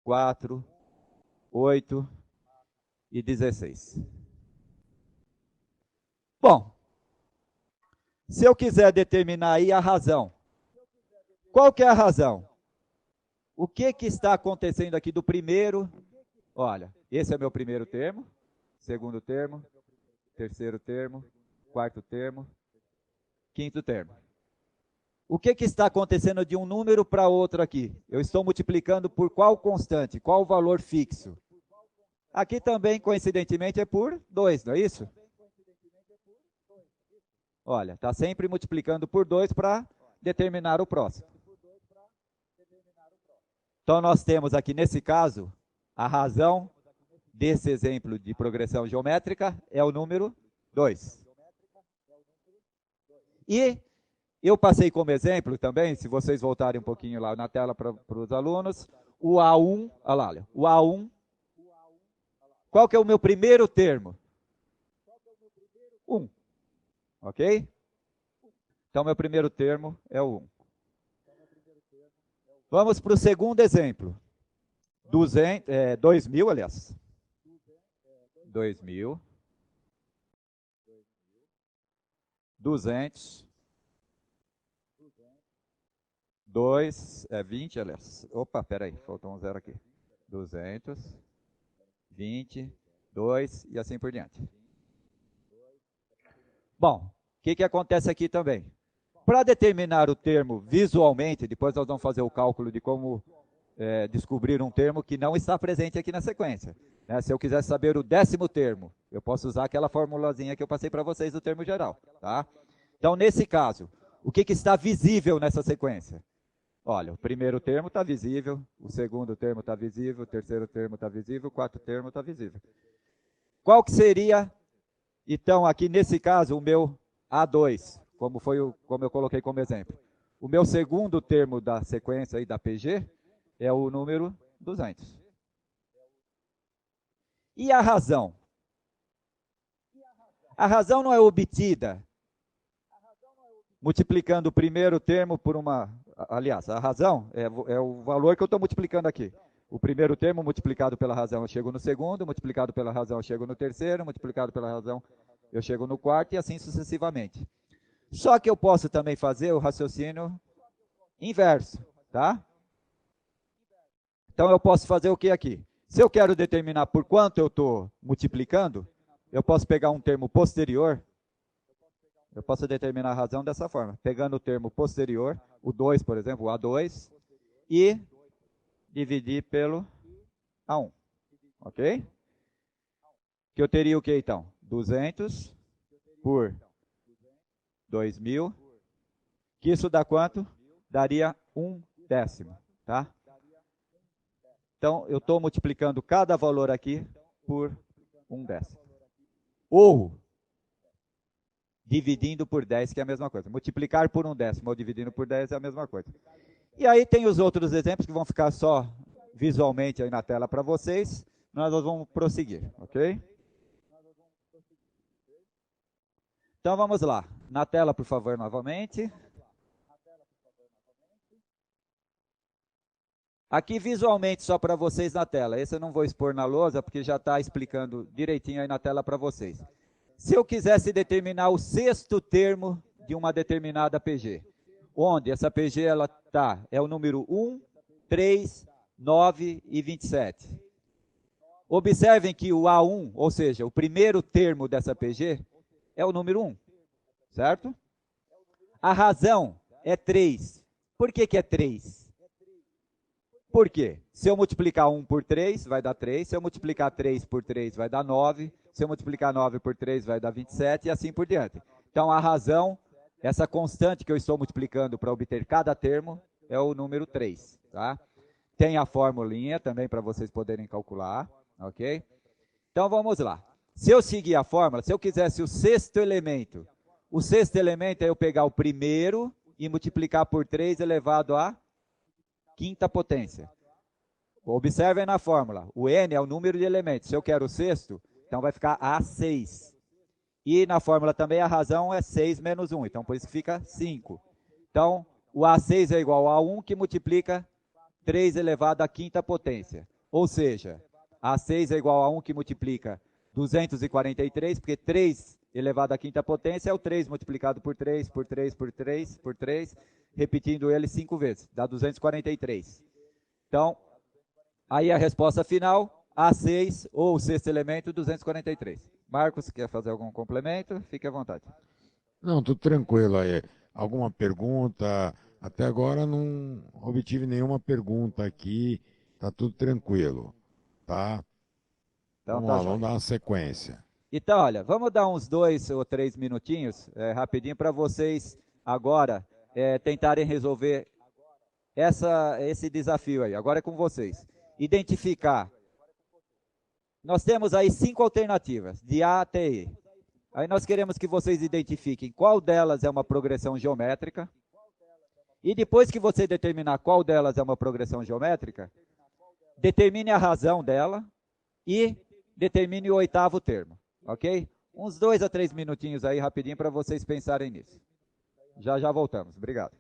4, 8 e 16. Bom, se eu quiser determinar aí a razão, qual que é a razão? O que está acontecendo aqui do primeiro? Olha, esse é meu primeiro termo, segundo termo, terceiro termo, quarto termo, quinto termo. O que está acontecendo de um número para outro aqui? Eu estou multiplicando por qual constante? Qual valor fixo? Aqui também, coincidentemente, é por 2, não é isso? Olha, está sempre multiplicando por 2 para determinar o próximo. Então, nós temos aqui, nesse caso, a razão desse exemplo de progressão geométrica é o número 2. E eu passei como exemplo também, se vocês voltarem um pouquinho lá na tela para os alunos, o A1, olha lá, olha, o A1, qual que é o meu primeiro termo? 1, ok? Então, meu primeiro termo é o 1. Vamos para o segundo exemplo. 2.000, aliás. 2.000. 200. 2, 20, aliás. Opa, peraí, faltou um zero aqui. 200, 20, 2 e assim por diante. Bom, o que acontece aqui também? Para determinar o termo visualmente, depois nós vamos fazer o cálculo de como descobrir um termo que não está presente aqui na sequência. Né? Se eu quiser saber o 10º termo, eu posso usar aquela formulazinha que eu passei para vocês do termo geral. Tá? Então, nesse caso, o que está visível nessa sequência? Olha, o primeiro termo está visível, o segundo termo está visível, o terceiro termo está visível, o quarto termo está visível. Qual que seria, então, aqui nesse caso, o meu A2, como eu coloquei como exemplo? O meu segundo termo da sequência aí da PG é o número 200. E a razão? A razão não é obtida multiplicando o primeiro termo por uma... Aliás, a razão é o valor que eu estou multiplicando aqui. O primeiro termo multiplicado pela razão eu chego no segundo, multiplicado pela razão eu chego no terceiro, multiplicado pela razão eu chego no quarto e assim sucessivamente. Só que eu posso também fazer o raciocínio inverso, tá? Então eu posso fazer o que aqui? Se eu quero determinar por quanto eu estou multiplicando, eu posso pegar um termo posterior, eu posso determinar a razão dessa forma, pegando o termo posterior, o 2, por exemplo, o A2, e dividir pelo A1, ok? Que eu teria o que então? 200 por 2.000, que isso dá quanto? Daria 1/10, tá? Então, eu estou multiplicando cada valor aqui por 1/10. Ou dividindo por 10, que é a mesma coisa. Multiplicar por 1/10 ou dividindo por 10 é a mesma coisa. E aí tem os outros exemplos que vão ficar só visualmente aí na tela para vocês. Nós vamos prosseguir, ok? Então vamos lá. Na tela, por favor, novamente. Aqui visualmente só para vocês na tela. Esse eu não vou expor na lousa porque já está explicando direitinho aí na tela para vocês. Se eu quisesse determinar o sexto termo de uma determinada PG, onde essa PG ela tá, é o número 1, 3, 9 e 27. Observem que o A1, ou seja, o primeiro termo dessa PG, é o número 1, certo? A razão é 3. Por que é 3? Por quê? Se eu multiplicar 1 por 3, vai dar 3. Se eu multiplicar 3 por 3, vai dar 9. Se eu multiplicar 9 por 3, vai dar 27 e assim por diante. Então, a razão, essa constante que eu estou multiplicando para obter cada termo, é o número 3. Tá? Tem a formulinha também para vocês poderem calcular. Ok? Então, vamos lá. Se eu seguir a fórmula, se eu quisesse o sexto elemento é eu pegar o primeiro e multiplicar por 3 elevado a quinta potência. Observem na fórmula, o n é o número de elementos. Se eu quero o sexto, então vai ficar A6. E na fórmula também a razão é 6 menos 1, então por isso fica 5. Então, o A6 é igual a 1 que multiplica 3 elevado à quinta potência. Ou seja, A6 é igual a 1 que multiplica 243, porque 3 elevado à quinta potência é o 3 multiplicado por 3, por 3, por 3, por 3, repetindo ele 5 vezes, dá 243. Então, aí a resposta final, A6, ou o sexto elemento, 243. Marcos, quer fazer algum complemento? Fique à vontade. Não, tudo tranquilo aí. Alguma pergunta? Até agora não obtive nenhuma pergunta aqui. Tá tudo tranquilo, tá? Então Vamos tá lá, vamos jóia. dar uma sequência. Então, olha, vamos dar uns 2 ou 3 minutinhos, rapidinho, para vocês agora tentarem resolver esse desafio aí. Agora é com vocês. Identificar. Nós temos aí 5 alternativas, de A até E. Aí nós queremos que vocês identifiquem qual delas é uma progressão geométrica. E depois que você determinar qual delas é uma progressão geométrica, determine a razão dela e determine o oitavo termo, ok? Uns 2 a 3 minutinhos aí rapidinho para vocês pensarem nisso. Já já voltamos. Obrigado.